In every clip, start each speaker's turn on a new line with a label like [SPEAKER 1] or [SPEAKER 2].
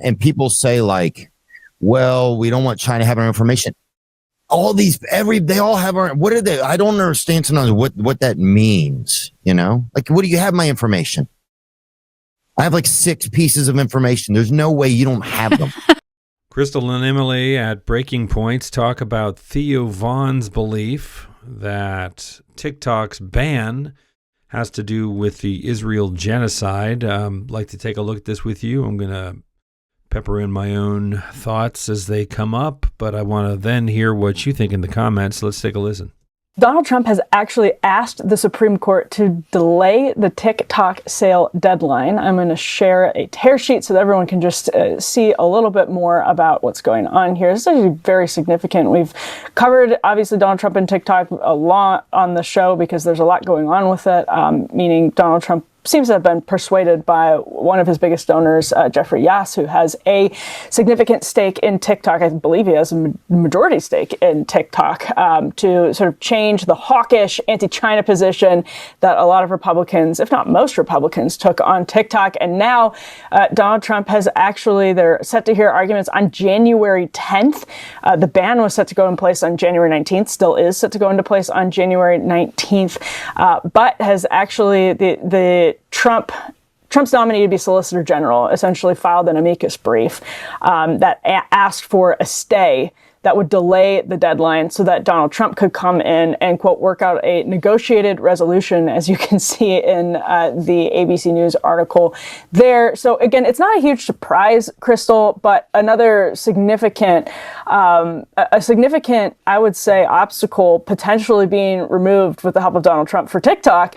[SPEAKER 1] and people say like, well, we don't want China having our information. They all have our, what are they? I don't understand sometimes what that means, you know? Like, what do you have my information? I have like 6 pieces of information. There's no way you don't have them.
[SPEAKER 2] Krystal and Emily at Breaking Points talk about Theo Vaughn's belief that TikTok's ban has to do with the Israel genocide. I'd like to take a look at this with you. I'm going to pepper in my own thoughts as they come up, but I want to then hear what you think in the comments. Let's take a listen.
[SPEAKER 3] Donald Trump has actually asked the Supreme Court to delay the TikTok sale deadline. I'm going to share a tear sheet so that everyone can just see a little bit more about what's going on here. This is actually very significant. We've covered, obviously, Donald Trump and TikTok a lot on the show because there's a lot going on with it, meaning Donald Trump seems to have been persuaded by one of his biggest donors, Jeffrey Yass, who has a significant stake in TikTok. I believe he has a majority stake in TikTok, to sort of change the hawkish anti-China position that a lot of Republicans, if not most Republicans, took on TikTok. And now Donald Trump has actually, they're set to hear arguments on January 10th. The ban was set to go in place on January 19th, still is set to go into place on January 19th, but has actually, Trump's nominee to be Solicitor General essentially filed an amicus brief that asked for a stay that would delay the deadline so that Donald Trump could come in and, quote, work out a negotiated resolution, as you can see in the ABC News article there. So again, it's not a huge surprise, Krystal, but another significant, I would say, obstacle potentially being removed with the help of Donald Trump for TikTok.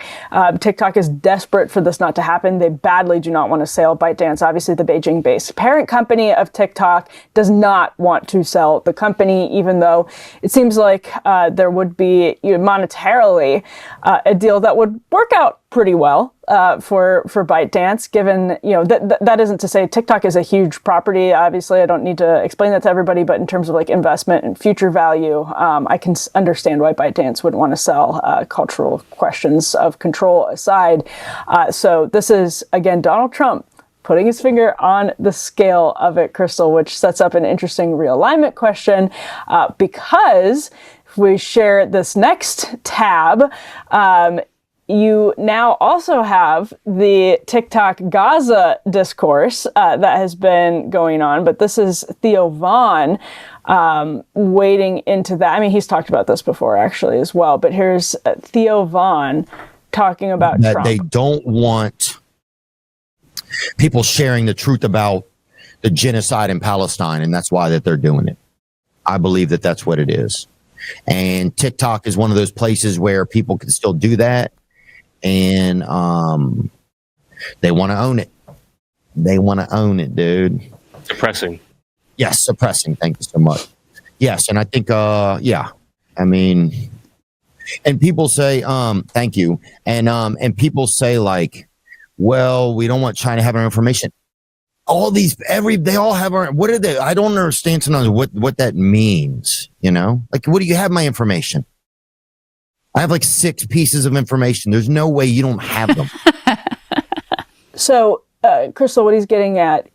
[SPEAKER 3] TikTok is desperate for this not to happen. They badly do not want to sell ByteDance. Obviously, the Beijing-based parent company of TikTok does not want to sell the company, even though it seems like there would be monetarily a deal that would work out pretty well for ByteDance, given, that isn't to say TikTok is a huge property. Obviously, I don't need to explain that to everybody, but in terms of like investment and future value, I can understand why ByteDance would want to sell, cultural questions of control aside. So this is, again, Donald Trump putting his finger on the scale of it, Krystal, which sets up an interesting realignment question, because if we share this next tab, you now also have the TikTok Gaza discourse that has been going on, but this is Theo Vaughn wading into that. I mean, he's talked about this before, actually, as well, but here's Theo Vaughn talking about
[SPEAKER 1] that
[SPEAKER 3] Trump.
[SPEAKER 1] They don't want people sharing the truth about the genocide in Palestine, and that's why that they're doing it. I believe that that's what it is. And TikTok is one of those places where people can still do that, and they want to own it. They want to own it, dude.
[SPEAKER 4] Suppressing.
[SPEAKER 1] Yes, suppressing. Thank you so much. Yes, and I think, yeah, I mean, and people say, thank you, and people say like, well, we don't want China having our information. They all have our, what are they? I don't understand sometimes what that means, you know? Like, what do you have my information? I have like 6 pieces of information. There's no way you don't have them.
[SPEAKER 3] So, Krystal, what he's getting at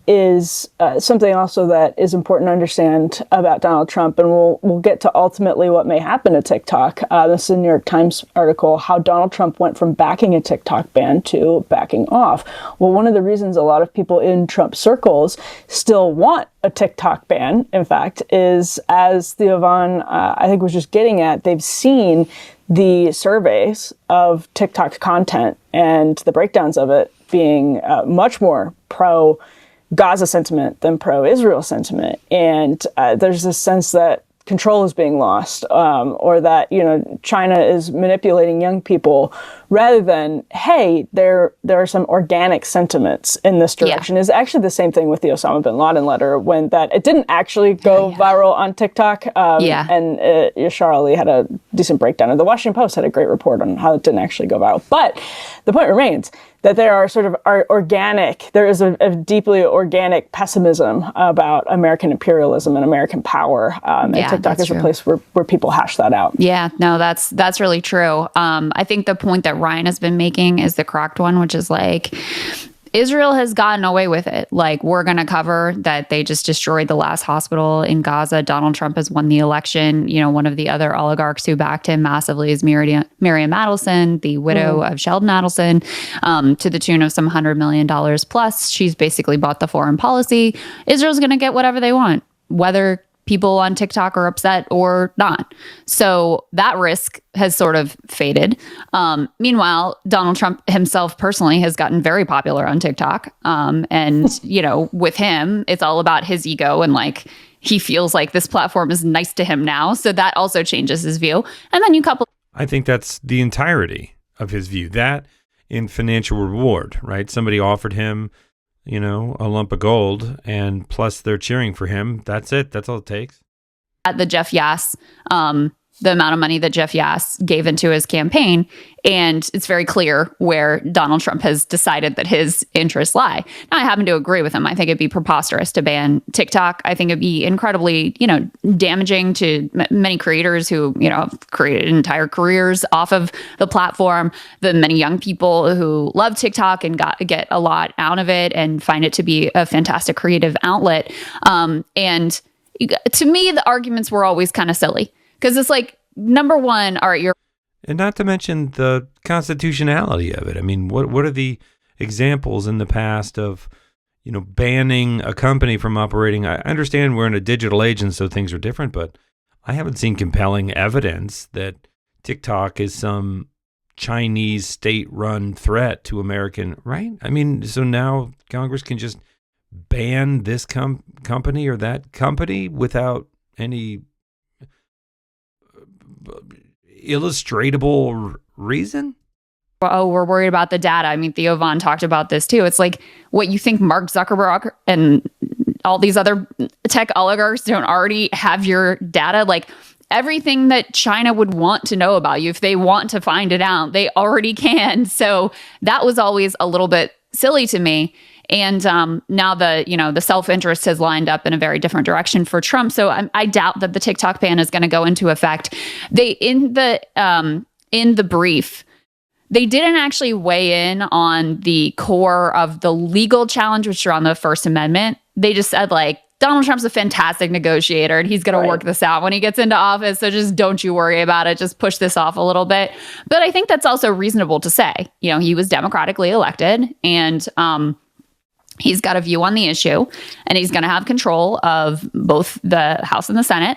[SPEAKER 3] is something also that is important to understand about Donald Trump, and we'll get to ultimately what may happen to TikTok. This is a New York Times article, how Donald Trump went from backing a TikTok ban to backing off. Well, one of the reasons a lot of people in Trump circles still want a TikTok ban, in fact, is, as Theo Vaughn, I think, was just getting at, they've seen the surveys of TikTok content and the breakdowns of it being much more pro-Gaza sentiment than pro-Israel sentiment. And there's this sense that control is being lost, or that, China is manipulating young people, rather than, hey, there are some organic sentiments in this direction. Is actually the same thing with the Osama bin Laden letter, when that it didn't actually go viral on TikTok. And Yashar Ali had a decent breakdown, and the Washington Post had a great report on how it didn't actually go viral. But the point remains that there are sort of there is a deeply organic pessimism about American imperialism and American power. And TikTok is a place where people hash that out.
[SPEAKER 5] Yeah, no, that's really true. I think the point that Ryan has been making is the correct one, which is like,
[SPEAKER 4] Israel has gotten away with it. Like, we're going to cover that they just destroyed the last hospital in Gaza. Donald Trump has won the election. You know, one of the other oligarchs who backed him massively is Miriam Adelson, the widow of Sheldon Adelson, to the tune of some $100 million plus. She's basically bought the foreign policy. Israel's going to get whatever they want, whether people on TikTok are upset or not. So that risk has sort of faded. Meanwhile, Donald Trump himself personally has gotten very popular on TikTok. And, you know, with him, it's all about his ego, and like, he feels like this platform is nice to him now. So that also changes his view. And then you couple.
[SPEAKER 2] I think that's the entirety of his view. That in financial reward, right? Somebody offered him, you know, a lump of gold, and plus they're cheering for him. That's it. That's all it takes.
[SPEAKER 4] At the Jeff Yass, the amount of money that Jeff Yass gave into his campaign. And it's very clear where Donald Trump has decided that his interests lie. Now, I happen to agree with him. I think it'd be preposterous to ban TikTok. I think it'd be incredibly, you know, damaging to many creators who, you know, have created entire careers off of the platform. The many young people who love TikTok and get a lot out of it and find it to be a fantastic creative outlet. And to me, the arguments were always kind of silly. Because it's like, number one, all right, you're...
[SPEAKER 2] And not to mention the constitutionality of it. I mean, what are the examples in the past of, you know, banning a company from operating? I understand we're in a digital age and so things are different, but I haven't seen compelling evidence that TikTok is some Chinese state-run threat to American, right? I mean, so now Congress can just ban this company or that company without any illustratable reason?
[SPEAKER 4] Oh, we're worried about the data. I mean, Theo Von talked about this too. It's like, what, you think Mark Zuckerberg and all these other tech oligarchs don't already have your data? Like, everything that China would want to know about you, if they want to find it out, they already can. So that was always a little bit silly to me. And now the self-interest has lined up in a very different direction for Trump. So I doubt that the TikTok ban is going to go into effect. In the brief, they didn't actually weigh in on the core of the legal challenge, which are on the First Amendment. They just said, like, Donald Trump's a fantastic negotiator and he's going to work this out when he gets into office. So just don't you worry about it. Just push this off a little bit. But I think that's also reasonable to say. You know, he was democratically elected, and he's got a view on the issue, and he's going to have control of both the House and the Senate.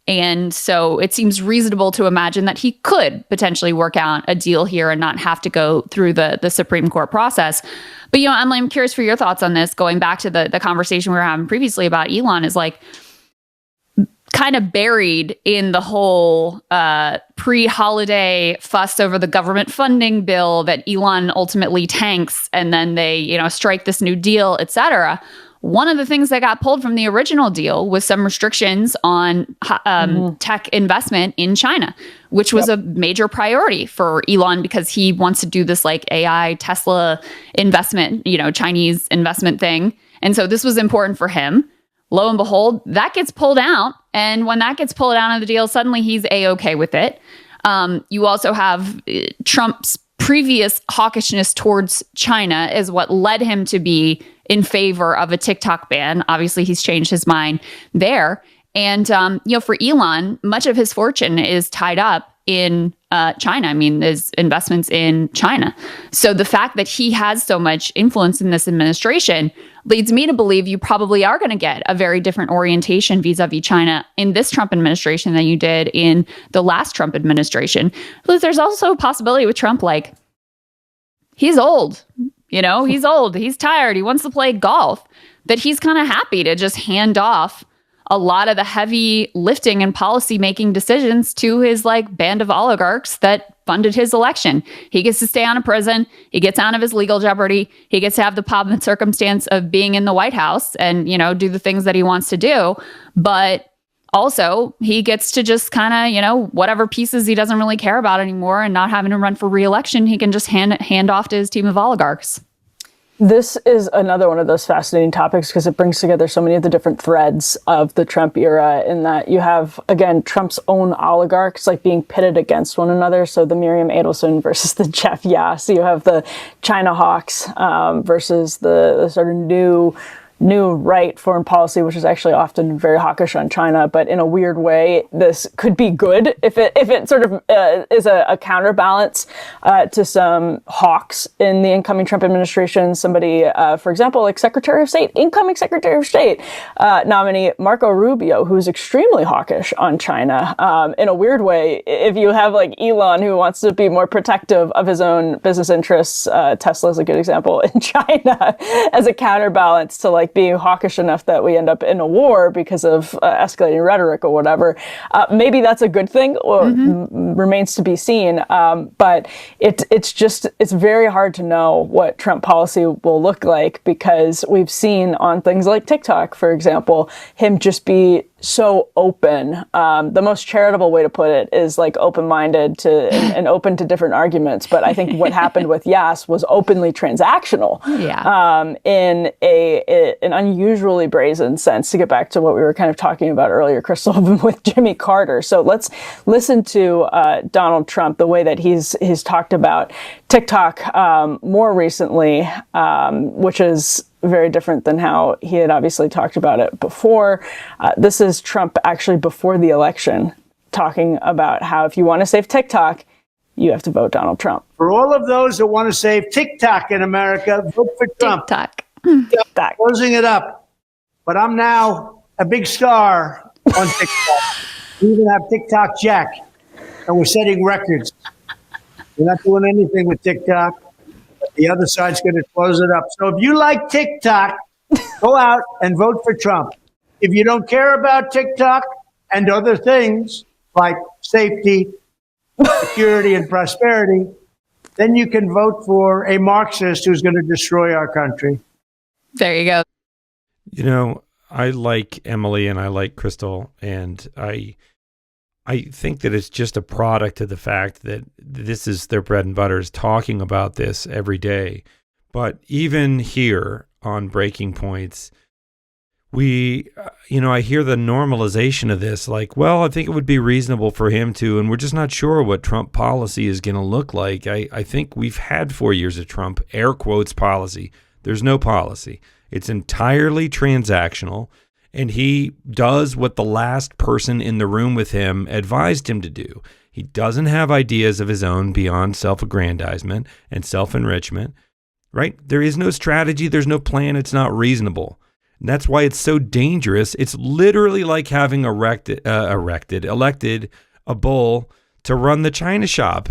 [SPEAKER 4] And so it seems reasonable to imagine that he could potentially work out a deal here and not have to go through the Supreme Court process. But, you know, Emily, I'm curious for your thoughts on this. Going back to the conversation we were having previously about Elon, is like, kind of buried in the whole pre-holiday fuss over the government funding bill that Elon ultimately tanks, and then they, you know, strike this new deal, et cetera. One of the things that got pulled from the original deal was some restrictions on tech investment in China, which was a major priority for Elon because he wants to do this like AI Tesla investment, you know, Chinese investment thing. And so this was important for him. Lo and behold, that gets pulled out. And when that gets pulled out of the deal, suddenly he's A-okay with it. You also have Trump's previous hawkishness towards China is what led him to be in favor of a TikTok ban. Obviously, he's changed his mind there. And, you know, for Elon, much of his fortune is tied up in China. I mean, his investments in China. So the fact that he has so much influence in this administration leads me to believe you probably are going to get a very different orientation vis-a-vis China in this Trump administration than you did in the last Trump administration. But there's also a possibility with Trump, like, he's old, you know, he's old, he's tired, he wants to play golf, that he's kind of happy to just hand off a lot of the heavy lifting and policy making decisions to his like band of oligarchs that funded his election. He gets to stay out of prison. He gets out of his legal jeopardy. He gets to have the pomp and circumstance of being in the White House and, you know, do the things that he wants to do. But also, he gets to just kind of, you know, whatever pieces he doesn't really care about anymore and not having to run for re-election, he can just hand off to his team of oligarchs.
[SPEAKER 3] This is another one of those fascinating topics because it brings together so many of the different threads of the Trump era, in that you have, again, Trump's own oligarchs like being pitted against one another. So the Miriam Adelson versus the Jeff Yass. You have the China hawks versus the sort of new right foreign policy, which is actually often very hawkish on China, but in a weird way, this could be good if it sort of is a counterbalance to some hawks in the incoming Trump administration. Somebody, for example, like incoming Secretary of State nominee Marco Rubio, who is extremely hawkish on China. In a weird way, if you have like Elon, who wants to be more protective of his own business interests, Tesla is a good example in China, as a counterbalance to like being hawkish enough that we end up in a war because of escalating rhetoric or whatever. Maybe that's a good thing, or remains to be seen. But it's very hard to know what Trump policy will look like, because we've seen on things like TikTok, for example, him just be so open. The most charitable way to put it is like open-minded to and open to different arguments. But I think what happened with Yass was openly transactional.
[SPEAKER 4] Yeah.
[SPEAKER 3] In an unusually brazen sense, to get back to what we were kind of talking about earlier, Krystal, with Jimmy Carter. So let's listen to Donald Trump, the way that he's talked about TikTok more recently, which is very different than how he had obviously talked about it before. This is Trump actually before the election, talking about how if you want to save TikTok, you have to vote Donald Trump.
[SPEAKER 5] For all of those that want to save TikTok in America, vote for Trump.
[SPEAKER 4] TikTok.
[SPEAKER 5] Closing it up. But I'm now a big star on TikTok. We even have TikTok Jack, and we're setting records. We're not doing anything with TikTok. The other side's going to close it up. So if you like TikTok, go out and vote for Trump. If you don't care about TikTok and other things like safety, security, and prosperity, then you can vote for a Marxist who's going to destroy our country.
[SPEAKER 4] There you go.
[SPEAKER 2] You know, I like Emily and I like Krystal, and I think that it's just a product of the fact that this is their bread and butter, is talking about this every day. But even here on Breaking Points, I hear the normalization of this, like, well, I think it would be reasonable for him to, and we're just not sure what Trump policy is going to look like. I think we've had 4 years of Trump, air quotes, policy. There's no policy. It's entirely transactional. And he does what the last person in the room with him advised him to do. He doesn't have ideas of his own beyond self-aggrandizement and self-enrichment, right? There is no strategy. There's no plan. It's not reasonable. And that's why it's so dangerous. It's literally like having elected a bull to run the China shop.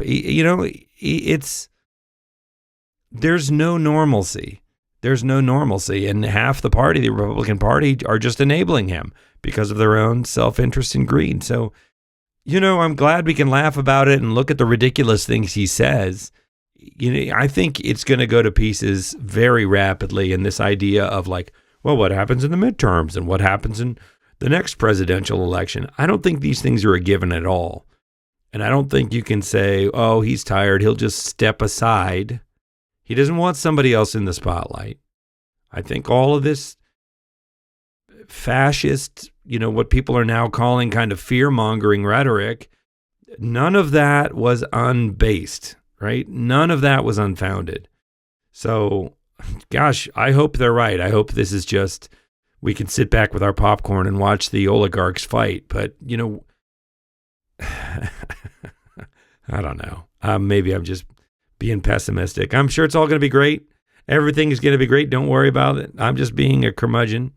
[SPEAKER 2] There's no normalcy. There's no normalcy, and half the party, the Republican Party, are just enabling him because of their own self-interest and greed. So, I'm glad we can laugh about it and look at the ridiculous things he says. I think it's going to go to pieces very rapidly, in this idea of like, well, what happens in the midterms and what happens in the next presidential election? I don't think these things are a given at all. And I don't think you can say, oh, he's tired, he'll just step aside. He doesn't want somebody else in the spotlight. I think all of this fascist, what people are now calling kind of fear-mongering rhetoric, none of that was unbased, right? None of that was unfounded. So, gosh, I hope they're right. I hope this is just, we can sit back with our popcorn and watch the oligarchs fight. But, I don't know. Maybe I'm just being pessimistic. I'm sure it's all going to be great. Everything is going to be great. Don't worry about it. I'm just being a curmudgeon.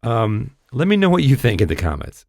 [SPEAKER 2] Let me know what you think in the comments.